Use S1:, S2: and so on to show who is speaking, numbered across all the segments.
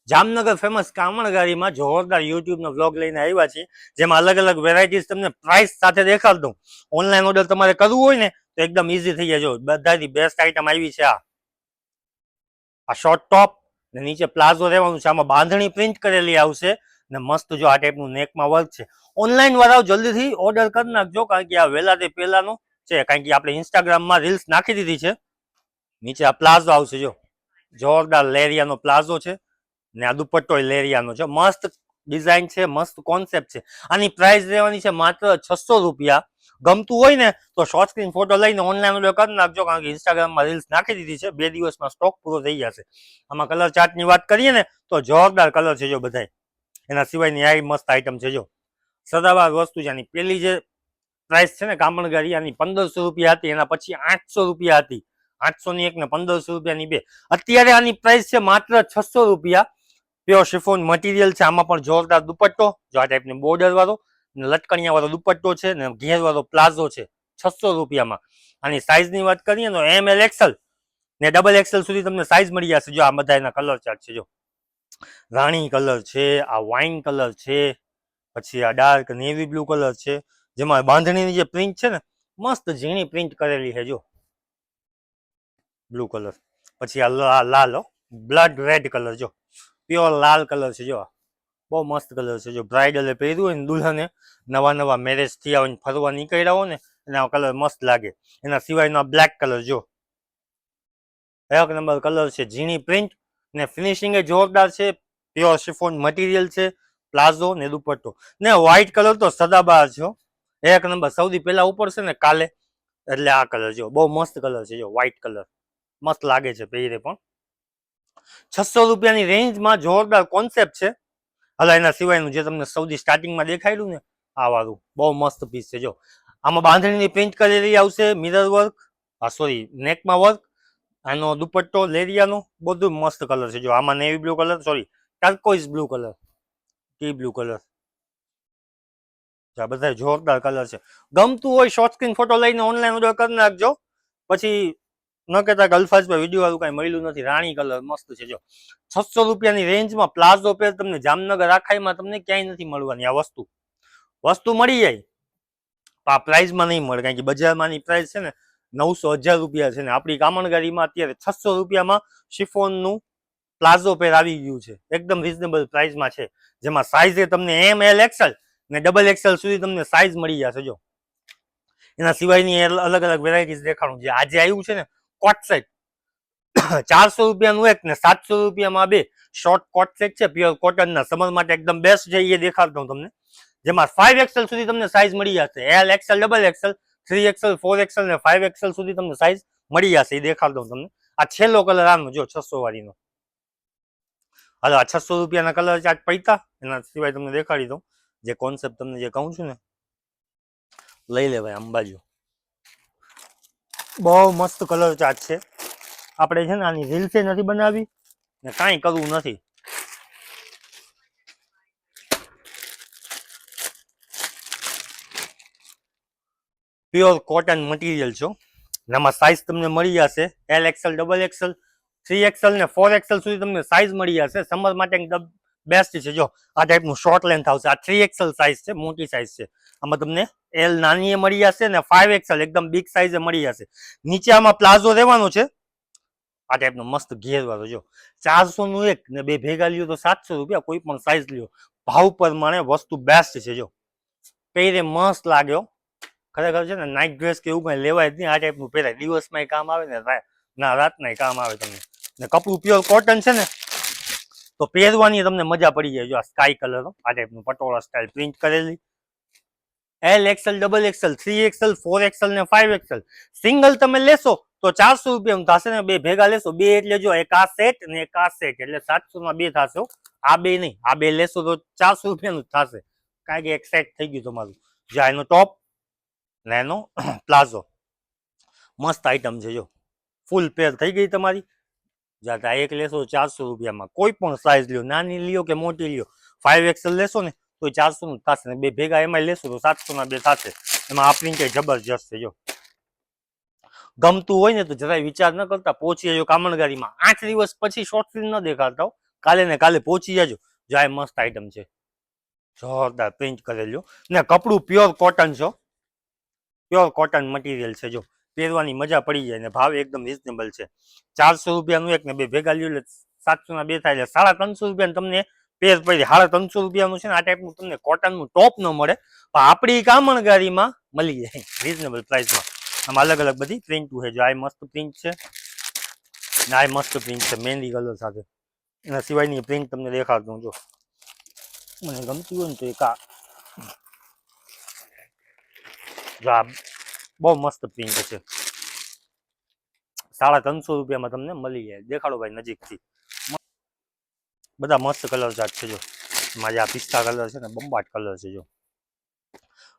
S1: Jamnagar famous કામણગારીમાં જોરદાર યુટ્યુબનો vlog લઈને આવ્યા છીએ, જેમાં અલગ અલગ વેરાયટીઝ તમને પ્રાઇસ સાથે દેખાડ દઉં. ઓનલાઈન ઓર્ડર તમારે કરવું હોય ને તો એકદમ ઈઝી થઈ જાય. જો બધાથી બેસ્ટ આઈટમ આવી છે. આ શોર્ટ ટોપ ને નીચે પ્લાઝો રહેવાનું છે. આમાં બાંધણી પ્રિન્ટ કરેલી આવશે ને મસ્ત જો આ ટાઈપનું નેકમાં વર્ક છે. ઓનલાઈન વાળાઓ જલ્દીથી ઓર્ડર કરી નાખજો, કારણ કે આ વહેલાથી પહેલાનું છે, કારણ કે આપણે ઇન્સ્ટાગ્રામમાં રીલ્સ નાખી દીધી છે. નીચે આ પ્લાઝો આવશે. જો જોરદાર લેરિયાનો પ્લાઝો છે ને આ દુપટ્ટો લેરિયાનો છે. મસ્ત ડિઝાઇન છે, મસ્ત કોન્સેપ્ટ છે. આની પ્રાઇસ રહેવાની છે માત્ર 600 રૂપિયા. ગમતું હોય ને તો શોર્ટ સ્ક્રીન ફોટો લઈને ઓનલાઈન ઓર્ડર કરી નાખજો, કારણ કે ઇન્સ્ટાગ્રામમાં રીલ્સ નાખી દીધી છે. 2 દિવસમાં સ્ટોક પૂરો થઈ જશે. આમાં કલર ચાર્ટની વાત કરીએ ને તો જોરદાર કલર છે. જો બધાય એના સિવાયની આ મસ્ત આઈટમ છે. જો સદાબહાર વસ્તુ છે. આની પેલી જે પ્રાઇસ છે ને કામણગારી, આની 1500 રૂપિયા હતી, એના પછી 800 રૂપિયા હતી. 800 ની એક ને 1500 રૂપિયાની બે. અત્યારે આની પ્રાઇસ છે માત્ર 600 રૂપિયા. પ્યોર શિફોન મટીરિયલ છે. આમાં પણ જોરદાર દુપટ્ટો, જો આ ટાઈપની બોર્ડર વાળો ને લટકણિયા વાળો દુપટ્ટો છે ને ઘેર વાળો પ્લાઝો છે 600 રૂપિયામાં. આની સાઇઝની વાત કરીએ તો ML XL ને XXL સુધી તમને સાઇઝ મળી જશે. જો આ બધા એના કલર ચાર્ટ છે. જો રાણી કલર છે, આ વાઇન કલર છે, પછી આ ડાર્ક નેવી બ્લુ કલર છે, જેમાં બાંધણીની જે પ્રિન્ટ છે ને મસ્ત ઝીણી પ્રિન્ટ કરેલી છે. જો બ્લુ કલર, પછી આ લાલ બ્લડ રેડ કલર, જો પ્યોર લાલ કલર છે. જો બહુ મસ્ત કલર છે. જો બ્રાઇડલે પહેર્યું હોય ને, દુલ્હને નવા મેરેજ થયા હોય ફરવા નીકળ્યા હોય ને એના કલર મસ્ત લાગે. એના સિવાયનો બ્લેક કલર જો એક નંબર કલર છે. ઝીણી પ્રિન્ટ ને ફિનિશિંગ એ જોરદાર છે. પ્યોર શિફોન મટીરિયલ છે. પ્લાઝો ને દુપટ્ટો ને વ્હાઈટ કલર તો સદાબહાર છે. એક નંબર. સૌથી પહેલા ઉપર છે ને કાલે, એટલે આ કલર જો બહુ મસ્ત કલર છે. જો વ્હાઈટ કલર મસ્ત લાગે છે પહેરે પણ. 600 રૂપિયાની રેન્જમાં જોરદાર કોન્સેપ્ટ છે. હલા એના સિવાયનું જે તમને સૌથી સ્ટાર્ટિંગમાં દેખાડ્યું ને આ વાળું બહુ મસ્ત પીસ છે. જો આમાં બાંધણીની પ્રિન્ટ કરેલી આવશે, મિરર વર્ક, નેકમાં વર્ક, આનો દુપટ્ટો લેરિયાનો, બધું મસ્ત કલર છે. જો આમાં navy blue colour, turquoise blue colour, T blue colour, આ બધા જોરદાર કલર છે. ગમતું હોય શોર્ટ સ્ક્રીન ફોટો લઈને ઓનલાઈન ઓર્ડર કરી નાખજો. પછી ન કહેતા કે અલ્ફાઝમાં વિડીયો વાળું કાંઈ મળ્યું નથી. રાણી કલર મસ્ત છે. જો 600 રૂપિયાની રેન્જમાં પ્લાઝો પેર તમને જામનગર આખાઈમાં તમને ક્યાંય નથી મળવાની. આ વસ્તુ મળી જાય, આ પ્રાઇઝમાં નહીં મળે, કારણ કે બજારમાંની પ્રાઇસ છે ને 900-1000 રૂપિયા છે ને આપણી કામણગારીમાં અત્યારે 600 રૂપિયામાં શિફોનનું પ્લાઝો પેર આવી ગયું છે. એકદમ રિઝનેબલ પ્રાઇસમાં છે, જેમાં સાઇઝ એ તમને ML XL ને XXL સુધી તમને સાઇઝ મળી જશે. જો એના સિવાયની અલગ અલગ વેરાયટીઝ દેખાડું. જે આજે આવ્યું છે ને કોટ સેટ, 400 રૂપિયાનું એક ને 700 રૂપિયામાં બે શોર્ટ કોટ સેટ છે. પ્યોર કોટનના, સમર માટે એકદમ બેસ્ટ છે. એ દેખાડતો હું તમને, જેમાં 5XL સુધી તમને સાઇઝ મળી જશે. L XL XXL 3XL 4XL ને 5XL સુધી તમને સાઇઝ મળી જશે. એ દેખાડતો હું તમને. આ છેલ્લો કલર આનો જો 600 વાળીનો. હાલો આ 600 રૂપિયાના કલર ચાર્ટ પૈતા. એના સિવાય તમને દેખાડી દઉં જે કોન્સેપ્ટ તમને જે કહું છું ને, લઈ લેવાય અંબાજુ. બહુ મસ્ત કલર ચાર્ટ છે. આપણે છે ને આની રીલ્સે નથી બનાવી ને કાંઈ કરવું નથી. પ્યોર કોટન મટીરિયલ છો. આમાં સાઇઝ તમને મળી જશે L XL XXL 3XL ને 4XL સુધી તમને સાઇઝ મળી જશે. સમર માટે એકદમ બેસ્ટ છે. જો આ ટાઈપનું શોર્ટ લેન્થ આવશે. આ 3XL સાઇઝ છે, મોટી સાઇઝ છે. આમાં તમને L નાની એ મળી જશે ને 5XL એકદમ બિગ સાઇઝે મળી જશે. નીચે આમાં પ્લાઝો રહેવાનો છે. આ ટાઈપનો મસ્ત ઘેર વાળો. જો 400 નું એક ને બે ભેગા લ્યો તો 700 રૂપિયા. કોઈ પણ સાઇઝ લ્યો, ભાવ પ્રમાણે વસ્તુ બેસ્ટ છે. જો પહેરે મસ્ત લાગ્યો. ખરેખર છે ને નાઇટ ડ્રેસ કે એવું કઈ લેવાય જ નહીં. આ ટાઈપનું પહેરાય, દિવસમાં કામ આવે ને ના રાતના કામ આવે તમને. ને કપડું પ્યોર કોટન છે ને તો પહેરવાની તમને મજા પડી જાય. જો આ સ્કાય કલર, આ ટાઈપનું પટોળા સ્ટાઇલ પ્રિન્ટ કરેલી. L XL XXL 3XL 4XL ને 5XL. સિંગલ તમે લેશો તો 400 રૂપિયાનું થશે ને બે ભેગા લેશો બે એટલે જો એક આ સેટ ને એક આ સેટ એટલે 700 માં બે થશે. આ બે નહીં, આ બે લેશો તો 400 રૂપિયાનું જ થશે, કારણ કે એક સેટ થઈ ગયું તમારું. જ્યાં એનો ટોપ ને એનો પ્લાઝો મસ્ત આઈટમ છે. જો ફૂલ પેર થઈ ગઈ તમારી. જ્યાં એક લેશો 400 રૂપિયામાં. કોઈ પણ સાઇઝ લ્યો, નાની લ્યો કે મોટી લ્યો, 5XL લેશો ને તો 400 નું થશે ને બે ભેગા એમાં લેશો તો 700 ના બે થશે. એમાં આ પ્રિન્ટ જબરજસ્ત છે. જો ગમતું હોય ને તો જરાય વિચાર ન કરતા પહોંચી જજો કામણગારીમાં. 8 દિવસ પછી શોર્ટ ફિલ્મ ન દેખાડતા, કાલે ને કાલે પહોંચી જજો. જો આ મસ્ત આઈટમ છે, જોરદાર પ્રિન્ટ કરેલું ને કપડું પ્યોર કોટન છો, પ્યોર કોટન મટીરિયલ છે. જો પહેરવાની મજા પડી જાય ને ભાવ એકદમ રિઝનેબલ છે. 400 રૂપિયાનું એક ને બે ભેગા લ્યો એટલે 700 ના બે થાય એટલે 350 રૂપિયા તમને પેર પડી. 350 રૂપિયાનું છે ને આ ટાઈપનું તમને કોટનનું ટોપ ન મળે, પણ આપણી કામણગારીમાં મળી જાય રિઝનેબલ પ્રાઇસમાં. આમાં અલગ અલગ બધી પ્રિન્ટો છે. જો આ મસ્ત પ્રિન્ટ છે ને આ મસ્ત પ્રિન્ટ છે મહેંદી કલર સાથે. એના સિવાયની પ્રિન્ટ તમને દેખાડતું. જો મને ગમતી હોય ને તો એક આ જો આ બહુ મસ્ત પ્રિન્ટ છે. 350 રૂપિયામાં તમને મળી જાય. દેખાડો ભાઈ નજીકથી. બધા મસ્ત કલર ચાર્ટ છે. જો એમાં જે આ પિસ્તા કલર છે ને બંબાટ કલર છે. જો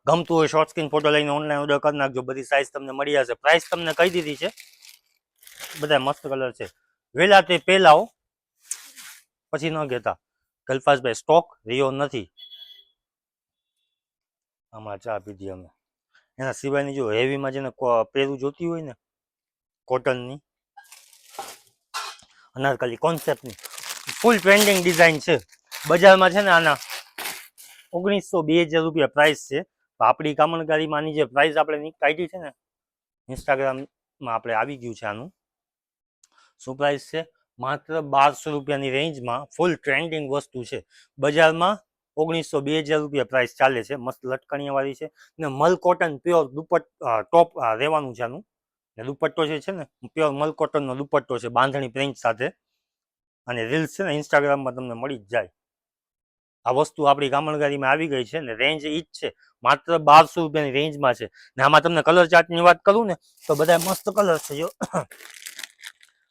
S1: ગમતું હોય શોર્ટ સ્ક્રીન ફોટો લઈને ઓનલાઈન ઓર્ડર કરી નાખજો. બધી સાઇઝ તમને મળી જશે. પ્રાઇસ તમને કહી દીધી છે. બધા મસ્ત કલર છે. વહેલા તે પહેલા આવો પછી ન કહેતા ગલ્ફાસભાઈ સ્ટોક રહ્યો નથી. આમાં ચા પીધી અમે. એના સિવાયની જો હેવીમાં જેને પહેરું જોતી હોય ને કોટનની અનારકલી કોન્સેપ્ટની ફૂલ ટ્રેન્ડિંગ ડિઝાઇન છે. બજારમાં છે ને આના 1900-2000 રૂપિયા પ્રાઇસ છે. આપણી કામણગારીમાં આની જે પ્રાઇસ આપણે કાઢી છે ને ઇન્સ્ટાગ્રામમાં આપણે આવી ગયું છે. આનું શું પ્રાઇસ છે? માત્ર 1200 રૂપિયાની રેન્જમાં ફૂલ ટ્રેન્ડિંગ વસ્તુ છે. બજારમાં 1900-2000 રૂપિયા પ્રાઇસ ચાલે છે. મસ્ત લટકણીયાવાળી છે ને મલ કોટન પ્યોર ટોપ રહેવાનું છે આનું. ને દુપટ્ટો જે છે ને પ્યોર મલ કોટનનો દુપટ્ટો છે બાંધણી પ્રિન્ટ સાથે. અને રીલ્સ છે ને ઇન્સ્ટાગ્રામમાં તમને મળી જ જાય. આ વસ્તુ આપણી કામણગારીમાં આવી ગઈ છે ને રેન્જ ઈ જ છે. માત્ર 1200 રૂપિયાની રેન્જમાં છે. ને આમાં તમને કલર ચાર્ટની વાત કરું ને તો બધા મસ્ત કલર છે. જો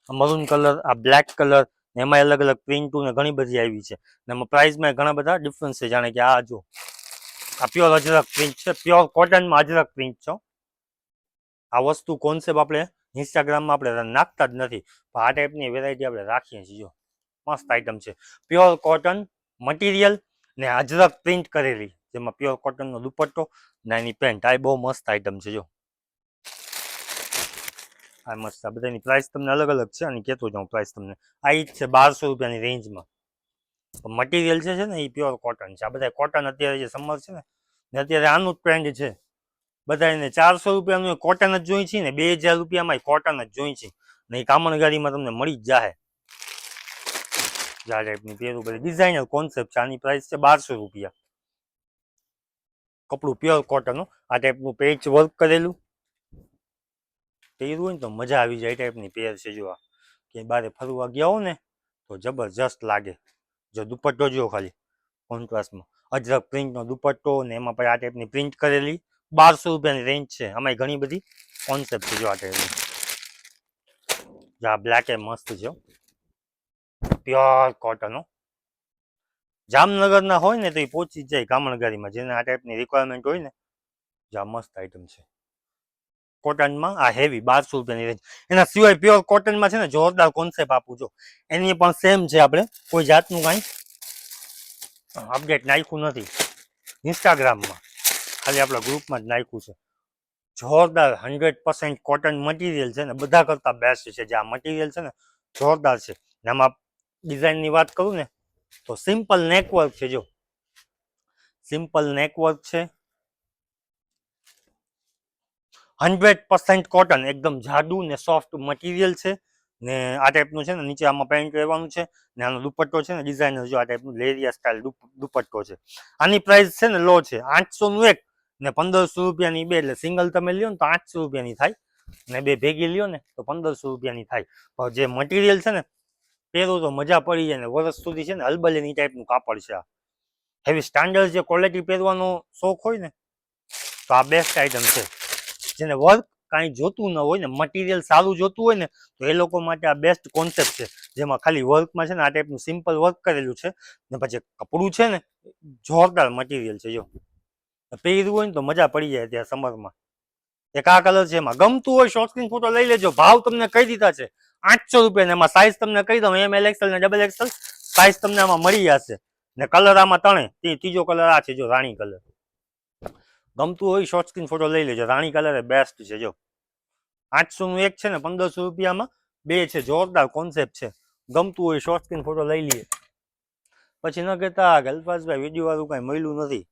S1: મરૂન કલર, આ બ્લેક કલર, એમાં અલગ અલગ પ્રિન્ટો ને ઘણી બધી આવી છે. ને એમાં પ્રાઇસમાં ઘણા બધા ડિફરન્સ છે. જાણે કે આ જો આ પ્યોર અજરક પ્રિન્ટ છે. પ્યોર કોટનમાં અજરક પ્રિન્ટ છે. આ વસ્તુ કોન્સેપ્ટ આપણે ઇન્સ્ટાગ્રામમાં આપણે નાખતા જ નથી, પણ આ ટાઈપની વેરાયટી આપણે રાખીએ છીએ. જો મસ્ત આઈટમ છે. પ્યોર કોટન મટીરિયલ ને અજરક પ્રિન્ટ કરેલી, જેમાં પ્યોર કોટનનો દુપટ્ટો ને એની પેન્ટ. આ બહુ મસ્ત આઈટમ છે. જો આ મસ્ત. આ બધાની પ્રાઇસ તમને અલગ અલગ છે અને કહેતો જાઉં પ્રાઇસ તમને. આ ઈ જ છે 1200 રૂપિયાની રેન્જમાં. મટીરિયલ છે ને એ પ્યોર કોટન છે. આ બધા કોટન અત્યારે જે સમર છે ને અત્યારે આનું જ ટ્રેન્ડ છે. બધાને 400 રૂપિયાનું કોટન જ જોઈ છે ને 2000 રૂપિયામાં કોટન જ જોઈ છે ને એ કામણગારીમાં તમને મળી જ જાય. આ ટાઈપની પહેરું બધી ડિઝાઇનર કોન્સેપ્ટ છે. આની પ્રાઇસ છે 1200 રૂપિયા. કપડું પ્યોર કોટન. આ ટાઈપનું પેચ વર્ક કરેલું પહેર્યું હોય ને તો મજા આવી જાય. એ ટાઈપની પેર છે. જો આ ક્યાંય બારે ફરવા ગયા હો ને તો જબરજસ્ત લાગે. જો દુપટ્ટો જો ખાલી કોન્ટ્રાસ્ટમાં અજરક પ્રિન્ટનો દુપટ્ટો ને એમાં પછી આ ટાઈપની પ્રિન્ટ કરેલી. 1200 રૂપિયાની રેન્જ છે. આમાં ઘણી બધી કોન્સેપ્ટ છે. જો આ ટાઈપની આ બ્લેક એ મસ્ત છે. Pure cotton. જામનગરના હોય ને તો એ પહોંચી જ જાય કામણગારીમાં. જેને આ ટાઈપની રિક્વાયરમેન્ટ હોય ને જો આ મસ્ત આઈટમ છે. કોટનમાં આ હેવી 1200 રૂપિયાની રેન્જ. એના સિવાય પ્યોર કોટનમાં છે ને જોરદાર કોન્સેપ્ટ આપું છું. એની પણ સેમ છે. આપણે કોઈ જાતનું કાંઈ અપડેટ નાખ્યું નથી ઇન્સ્ટાગ્રામમાં, ખાલી આપણા ગ્રુપમાં જ નાખ્યું છે. જોરદાર 100% કોટન મટીરિયલ છે ને બધા કરતાં બેસ્ટ છે. જે આ મટીરિયલ છે ને જોરદાર છે. ને આમાં ડિઝાઇનની વાત કરું ને તો સિમ્પલ નેકવર્ક છે. જો સિમ્પલ નેકવર્ક છે. 100% કોટન, એકદમ જાડું ને સોફ્ટ મટીરિયલ છે. ને આ ટાઈપનું છે ને નીચે આમાં પેન્ટ રહેવાનું છે. ને આનો દુપટ્ટો છે ને ડિઝાઇનર જો આ ટાઈપનું લેરિયા સ્ટાઇલ દુપટ્ટો છે. આની પ્રાઇસ છે ને લો છે 800નું એક ને 1500 રૂપિયાની બે. એટલે સિંગલ તમે લ્યો ને તો 800 રૂપિયાની થાય ને બે ભેગી લ્યો ને તો 1500 રૂપિયાની થાય. પણ જે મટીરિયલ છે ને પહેરો તો મજા પડી જાય ને વર્ષ સુધી છે ને હલબલે એ ટાઈપનું કાપડ છે. આ હેવી સ્ટાન્ડર્ડ જે ક્વોલિટી પહેરવાનો શોખ હોય ને તો આ બેસ્ટ આઈટમ છે. જેને વર્ક કાંઈ જોતું ન હોય ને મટીરિયલ સારું જોતું હોય ને તો એ લોકો માટે આ બેસ્ટ કોન્સેપ્ટ છે. જેમાં ખાલી વર્કમાં છે ને આ ટાઈપનું સિમ્પલ વર્ક કરેલું છે ને પછી કપડું છે ને જોરદાર મટીરિયલ છે. જો પહેર્યું હોય ને તો મજા પડી જાય ત્યાં સમરમાં. એક આ કલર છે. એમાં ગમતું હોય શોર્ટ સ્ક્રીન ફોટો લઈ લેજો. ભાવ તમને કહી દીધા છે 800 રૂપિયા. એમાં સાઇઝ તમને કહી દઉં ML XL ને XXL સાઇઝ તમને આમાં મળી જશે. ને કલર આમાં ત્રણે. ત્રીજો કલર આ છે. જો રાણી કલર. ગમતું હોય શોર્ટ સ્ક્રીન ફોટો લઈ લેજો. રાણી કલર એ બેસ્ટ છે. જો 800નું એક છે ને 1500 રૂપિયામાં બે છે. જોરદાર કોન્સેપ્ટ છે. ગમતું હોય શોર્ટ સ્ક્રીન ફોટો લઈ લઈએ. પછી ન કહેતા કે અલ્ફાઝભાઈ વિડીયો વાળું કઈ મળ્યું નથી.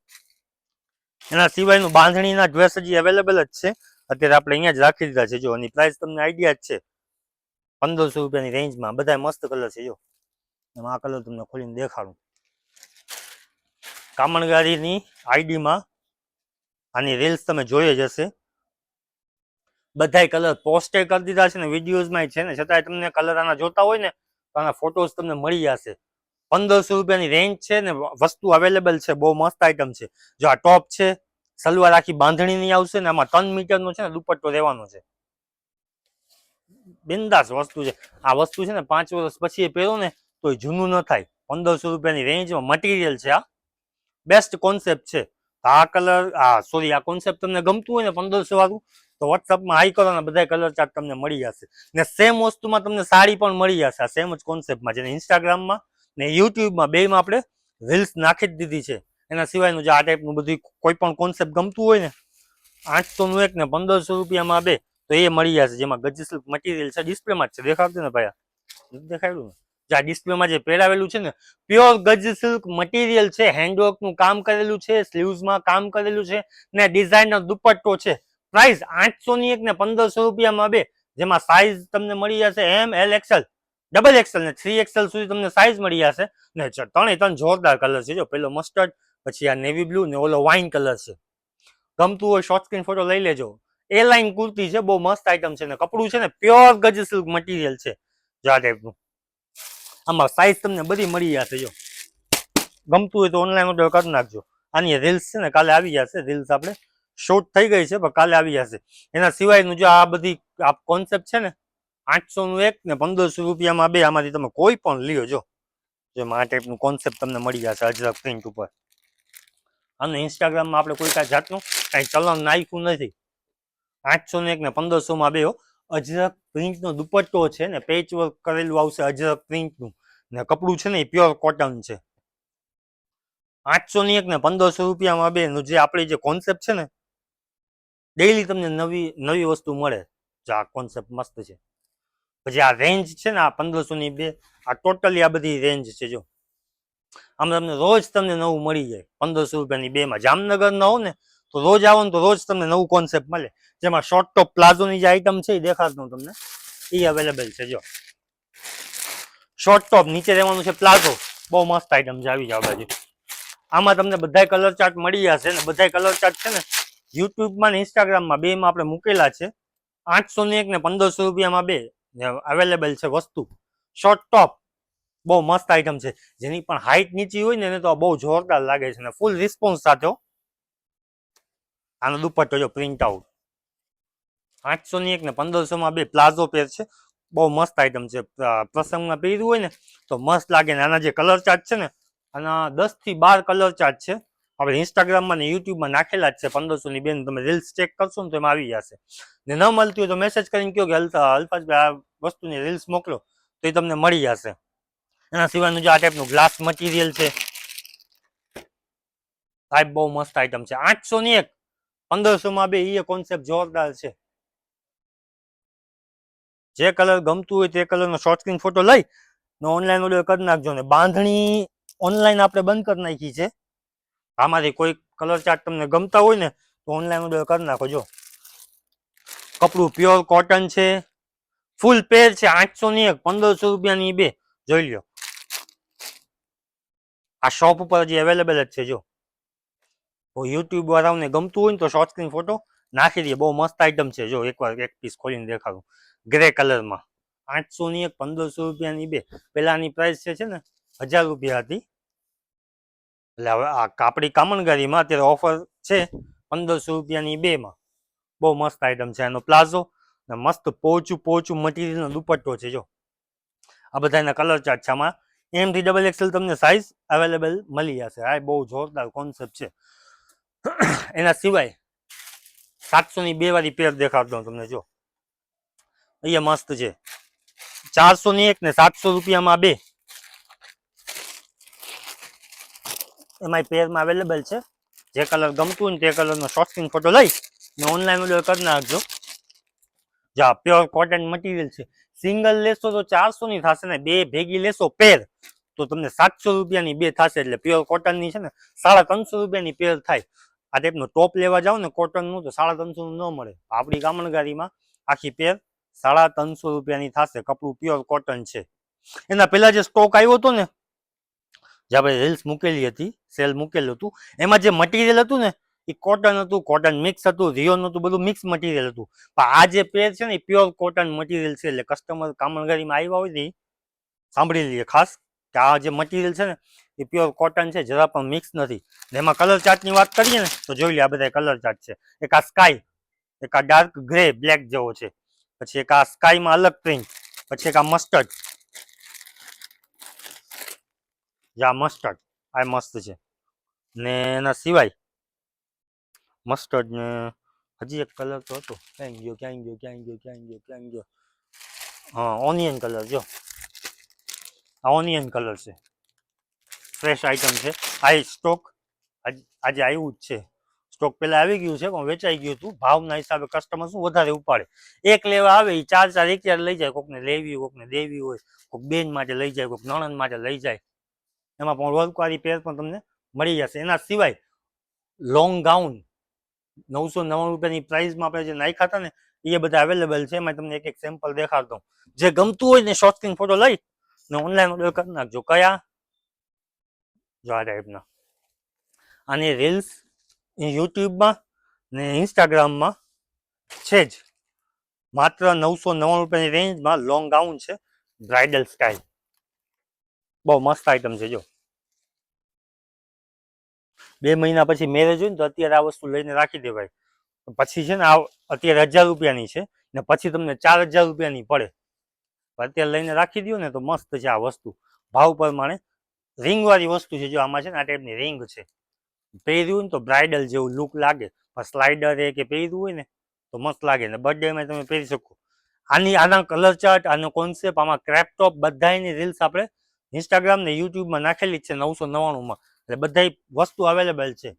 S1: એના સિવાયનું બાંધણીના ડ્રેસ હજી અવેલેબલ જ છે. અત્યારે આપણે અહીંયા જ રાખી દીધા છે. જો એની પ્રાઇસ તમને આઈડિયા જ છે, 1500 રૂપિયાની રેન્જમાં. બધા મસ્ત કલર છે. જો એમાં આ કલર તમને ખોલીને દેખાડું. કામણગારીની આઈડીમાં આની રીલ્સ તમે જોઈ જ હશે. બધાય કલર પોસ્ટે કરી દીધા છે ને વિડીયોઝમાં છે ને, છતાંય તમને કલર આના જોતા હોય ને તો આના ફોટોઝ તમને મળી જશે. 1500 રૂપિયાની રેન્જ છે ને વસ્તુ અવેલેબલ છે. બહુ મસ્ત આઈટમ છે. જો આ ટોપ છે, સલવાર આખી બાંધણીની આવશે ને આમાં 3 મીટરનો છે ને દુપટ્ટો રહેવાનો છે. બિંદાસ વસ્તુ છે. આ વસ્તુ છે ને 5 વર્ષ પછી પહેરો ને તો જૂનું ન થાય. 1500 રૂપિયાની રેન્જમાં મટીરિયલ છે. આ બેસ્ટ કોન્સેપ્ટ છે. આ કલર આ કોન્સેપ્ટ તમને ગમતું હોય ને 1500 વાળું તો વોટ્સઅપમાં હાઈ કરો ને બધા કલર ચાર્ટ તમને મળી જશે. ને સેમ વસ્તુમાં તમને સાડી પણ મળી જશે આ સેમ જ કોન્સેપ્ટમાં, જેને ઇન્સ્ટાગ્રામમાં ને યુટ્યુબમાં બેમાં આપણે રીલ્સ નાખી જ દીધી છે. એના સિવાયનું જે આ ટાઈપનું બધું કોઈ પણ કોન્સેપ્ટ ગમતું હોય ને 800નું એક ને 1500 રૂપિયામાં બે તો એ મળી જશે. જેમાં ગજ સિલ્ક મટીરિયલ છે. ડિસ્પ્લેમાં જ છે, દેખાડતું ને ભાઈ? દેખાડ્યું ને? જે આ ડિસ્પ્લેમાં જે પહેરાવેલું છે ને પ્યોર ગજ સિલ્ક મટીરિયલ છે. હેન્ડવર્કનું કામ કરેલું છે, સ્લીવ્સમાં કામ કરેલું છે ને ડિઝાઇનર દુપટ્ટો છે. પ્રાઇસ 800ની એક ને 1500 રૂપિયામાં બે, જેમાં સાઇઝ તમને મળી જશે એમ, એલ, એક્સએલ, ડબલ એક્સએલ ને 3XL સુધી તમને સાઇઝ મળી જશે. ને 3 જોરદાર કલર છે. જો પેલો મસ્ટર્ડ, પછી આ નેવી બ્લુ ને ઓલો વાઇન કલર છે. ગમતું હોય શોર્ટ સ્ક્રીન ફોટો લઈ લેજો. એ લાઇન કુર્તી છે, બહુ મસ્ત આઈટમ છે. ને કપડું છે ને પ્યોર ગજ સિલ્ક મટીરિયલ છે. જો આ ટાઈપનું આમાં સાઇઝ તમને બધી મળી જશે. જો ગમતું હોય તો ઓનલાઈન ઓર્ડર કરી નાખજો. આની રીલ્સ છે ને કાલે આવી જશે. રીલ્સ આપણે શોર્ટ થઈ ગઈ છે પણ કાલે આવી જશે. એના સિવાયનું જો આ બધી આ કોન્સેપ્ટ છે ને 800નું એક ને 1500 રૂપિયામાં બે, આમાંથી તમે કોઈ પણ લ્યો. જો જેમાં આ ટાઈપનું કોન્સેપ્ટ તમને મળી જશે અજરક પ્રિન્ટ ઉપર. અને ઇન્સ્ટાગ્રામમાં આપણે કોઈ કાંઈ જાતનું કાંઈ ચલણ નાખ્યું નથી. 800 એક ને 1500માં બે અજરક પ્રિન્ટનો દુપટ્ટો છે ને પેચ વર્ક કરેલું આવશે અજરક પ્રિન્ટનું. ને કપડું છે ને એ પ્યોર કોટન છે. 800 એક ને 1500 રૂપિયામાં બે નું જે આપણી જે કોન્સેપ્ટ છે ને ડેઈલી તમને નવી વસ્તુ મળે. જો આ કોન્સેપ્ટ મસ્ત છે. પછી આ રેન્જ છે ને આ 1500ની બે, આ ટોટલી આ બધી રેન્જ છે. જો આમ તમને રોજ તમને નવું મળી જાય 1500 રૂપિયાની બેમાં. જામનગર ના હો ને તો રોજ આવો ને તો રોજ તમને નવું કોન્સેપ્ટ મળે. જેમાં શોર્ટ ટોપ પ્લાઝોની જે આઈટમ છે એ દેખાડતું તમને, એ અવેલેબલ છે. જો શોર્ટ ટોપ નીચે રહેવાનું છે પ્લાઝો, બહુ મસ્ત આઈટમ છે. આવી જાવ બાજુ. આમાં તમને બધા કલર ચાર્ટ મળી જશે ને બધા કલર ચાર્ટ છે ને યુટ્યુબમાં ને ઇન્સ્ટાગ્રામમાં બેમાં આપણે મૂકેલા છે. 800 એક ને 1500 રૂપિયામાં બે અવેલેબલ છે વસ્તુ. શોર્ટ ટોપ બહુ મસ્ત આઈટમ છે. જેની પણ હાઈટ નીચી હોય ને એને તો બહુ જોરદાર લાગે છે. ને ફૂલ રિસ્પોન્સ સાથે આનો દુપટ્ટો જો પ્રિન્ટ આઉટ. 800 એક ને 1500માં બે પ્લાઝો પેર છે. બહુ મસ્ત આઈટમ છે. પ્રસંગમાં પહેર્યું હોય ને તો મસ્ત લાગે. ને આના જે કલર ચાર્ટ છે ને આના 10 થી 12 કલર ચાર્ટ છે. આપણે ઇન્સ્ટાગ્રામમાં ને યુટ્યુબમાં નાખેલા જ છે. 1500ની બેન તમે રીલ્સ ચેક કરશો ને તો એમાં આવી જશે. ને ન મળતી હોય તો મેસેજ કરીને કહો કે અલ્ફાઝભાઈ આ વસ્તુની રીલ્સ મોકલો તો એ તમને મળી જશે. એના સિવાયનું જે આ ટાઈપનું ગ્લાસ મટીરિયલ છે ટાઈપ બહુ મસ્ત આઈટમ છે. 800 એક 1500માં બે, એ કોન્સેપ્ટ જોરદાર છે. જે કલર ગમતું હોય તે કલરનો શોર્ટ સ્ક્રીન ફોટો લઈ ને ઓનલાઈન ઓર્ડર કરી નાખજો. ને બાંધણી ઓનલાઈન આપણે બંધ કરી નાખી છે. આમાંથી કોઈ કલર ચાર્ટ તમને ગમતા હોય ને તો ઓનલાઈન ઓર્ડર કરી નાખો. જો કપડું પ્યોર કોટન છે, ફૂલ પેર છે. 800 એક 1500 રૂપિયાની બે, જોઈ લો. આ શોપ ઉપર હજી અવેલેબલ જ છે. જો યુટ્યુબ વાળાઓને ગમતું હોય ને તો શોર્ટ સ્ક્રીન ફોટો નાખી દઈએ. બહુ મસ્ત આઈટમ છે. જો એકવાર એક પીસ ખોલીને દેખાડું. ગ્રે કલરમાં 800 એક 1500 રૂપિયાની બે. પેલાની પ્રાઇસ છે ને 1000 રૂપિયા હતી. એટલે હવે આ કાપડી કામણગારીમાં અત્યારે ઓફર છે 1500 રૂપિયાની બેમાં. બહુ મસ્ત આઈટમ છે. એનો પ્લાઝો ને મસ્ત પોચું મટીરિયલનો દુપટ્ટો છે. જો આ બધાના કલર ચાર્ટ છે. આમાં M થી XXL તમને સાઇઝ અવેલેબલ મળી જશે. આ બહુ જોરદાર કોન્સેપ્ટ છે. એના સિવાય 700ની બે વાળી પેર દેખાડતો તમને. જો અહીંયા મસ્ત છે. 400 એક ને 700 રૂપિયામાં બે, એમાં પેરમાં અવેલેબલ છે. જે કલર ગમતું હોય ને તે કલરનો શોર્ટ સ્ક્રીન ફોટો લઈ ને ઓનલાઈન ઓર્ડર કરી નાખજો. જા પ્યોર કોટન મટીરિયલ છે. સિંગલ લેશો તો 400ની થશે ને બે ભેગી લેશો પેર તો તમને 700 રૂપિયાની બે થશે, એટલે પ્યોર કોટનની છે ને 350 રૂપિયાની પેર થાય. આ ટાઈપનું ટોપ લેવા જાવ ને કોટનનું તો 350 નું ન મળે. આપણી કામણગારીમાં આખી પેર 350 રૂપિયાની થશે. કપડું પ્યોર કોટન છે. એના પહેલા જે સ્ટોક આવ્યો હતો ને, જે આપણે રીલ્સ મૂકેલી હતી, સેલ મૂકેલું હતું, એમાં જે મટીરિયલ હતું ને એ કોટન હતું, કોટન મિક્સ હતું, રિયોન હતું, બધું મિક્સ મટીરિયલ હતું. પણ આ જે પેર છે ને એ પ્યોર કોટન મટીરિયલ છે. એટલે કસ્ટમર કામણગારીમાં આવ્યા હોય ને સાંભળી લઈએ ખાસ કે આ જે મટીરિયલ છે ને એ પ્યોર કોટન છે, જરા પણ મિક્સ નથી. એમાં કલર ચાર્ટની વાત કરીએ ને તો જોઈ લે, આ બધા કલર ચાર્ટ છે. એક આ સ્કાય, એક આ ડાર્ક ગ્રે બ્લેક જેવો છે, પછી એક આ સ્કાયમાં અલગ પ્રિન્ટ, પછી એક આ મસ્ટર્ડ, જે આ મસ્ટર્ડ આ મસ્ત છે. ને એના સિવાય મસ્ટર્ડ ને હજી એક કલર તો હતો, ક્યાં ગયો ક્યાં ગયો ક્યાં ગયો ક્યાં ગયો ક્યાં ગયો, હા ઓનિયન કલર. જો આ ઓનિયન કલર છે, ફ્રેશ આઈટમ છે. આ સ્ટોક આજે આવ્યું જ છે. સ્ટોક પહેલા આવી ગયું છે પણ વેચાઈ ગયું હતું. ભાવના હિસાબે કસ્ટમર શું વધારે ઉપાડે, એક લેવા આવે એ 4 એક લઈ જાય. કોકને લેવી હોય, કોકને દેવી હોય, કોક બેન માટે લઈ જાય, કોક નણંદ માટે લઈ જાય. એમાં પણ વર્કવાળી પેર પણ તમને મળી જશે. એના સિવાય લોંગ ગાઉન 999 રૂપિયાની પ્રાઇસમાં આપણે જે નાખ્યા હતા ને એ બધા અવેલેબલ છે. એમાં તમને એક એક સેમ્પલ દેખાડતો. જે ગમતું હોય ને શોર્ટ સ્ક્રીન ફોટો લઈ ને ઓનલાઈન ઓર્ડર કરી નાખજો. કયા? જો આ ટાઈપના. આની રીલ્સ યુટ્યુબમાં ને ઇન્સ્ટાગ્રામમાં છે જ. માત્ર 999 રૂપિયાની રેન્જમાં લોંગ ગાઉન છે, બ્રાઇડલ સ્ટાઇલ. બહુ મસ્ત આઈટમ છે. જો 2 મહિના પછી મેરેજ હોય ને તો અત્યારે આ વસ્તુ લઈને રાખી દેવાય. પછી છે ને આ અત્યારે 1000 રૂપિયાની છે ને પછી તમને 4000 રૂપિયાની પડે. અત્યારે લઈને રાખી દો ને તો મસ્ત છે આ વસ્તુ. ભાવ પ્રમાણે રિંગ વાળી વસ્તુ છે. જો આમાં છે ને આ ટાઈપની રિંગ છે, પહેર્યું ને તો બ્રાઇડલ જેવું લુક લાગે. સ્લાઇડર એ કે પહેર્યું હોય ને તો મસ્ત લાગે ને બર્થડેમાં તમે પહેરી શકો. આના કલર ચાર્ટ, આનો કોન્સેપ્ટ, આમાં ક્રેપ ટોપ બધાની રીલ્સ આપણે ઇન્સ્ટાગ્રામ ને યુટ્યુબમાં નાખેલી જ છે 999માં. એટલે બધા વસ્તુ અવેલેબલ છે.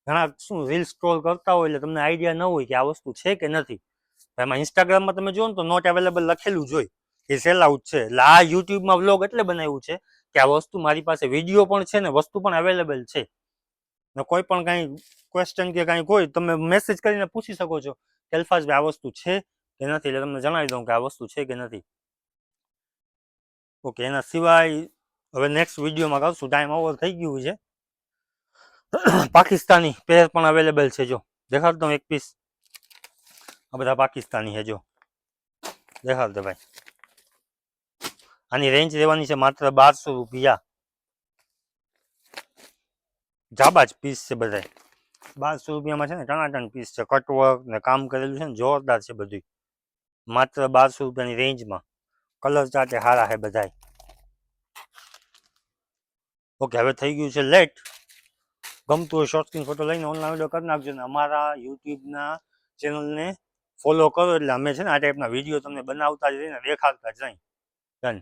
S1: ઘણા શું રીલ સ્ક્રોલ કરતા હોય એટલે તમને આઈડિયા ન હોય કે આ વસ્તુ છે કે નથી. એમાં ઇન્સ્ટાગ્રામમાં તમે જુઓ ને તો નોટ અવેલેબલ લખેલું જ હોય એ સેલ આઉટ છે. એટલે આ યુટ્યુબમાં વ્લોગ એટલે બનાવ્યું છે કે આ વસ્તુ મારી પાસે વિડીયો પણ છે ને વસ્તુ પણ અવેલેબલ છે. ને કોઈ પણ કાંઈ ક્વેશ્ચન કે કાંઈ હોય તમે મેસેજ કરીને પૂછી શકો છો કે અલ્ફાઝભાઈ આ વસ્તુ છે કે નથી. એટલે તમને જણાવી દઉં કે આ વસ્તુ છે કે નથી. ઓકે, એના સિવાય હવે નેક્સ્ટ વિડીયોમાં કરશું. ટાઈમ ઓવર થઈ ગયું છે. પાકિસ્તાની પેર પણ અવેલેબલ છે. જો દેખાડતો એક પીસ, આ બધા પાકિસ્તાની છે. જો દેખાડતો ભાઈ. આની રેન્જ રહેવાની છે માત્ર 1200 રૂપિયા. જાબાજ પીસ છે બધા. 1200 રૂપિયામાં છે ને ટનાટન પીસ છે. કટવર્ક ને કામ કરેલું છે ને જોરદાર છે બધું. માત્ર 1200 રૂપિયાની રેન્જમાં. કલર ચાર્ટ હારા છે બધા. ઓકે, હવે થઈ ગયું છે લેટ. ગમતું હોય શોર્ટ સ્ક્રીન ફોટો લઈને ઓનલાઈન ઓર્ડર કરી નાખજો ને અમારા યુટ્યુબના ચેનલને ફોલો કરો એટલે અમે છે ને આ ટાઈપના વિડીયો તમને બનાવતા જ રહીને દેખાડતા જ નહીં. ડન.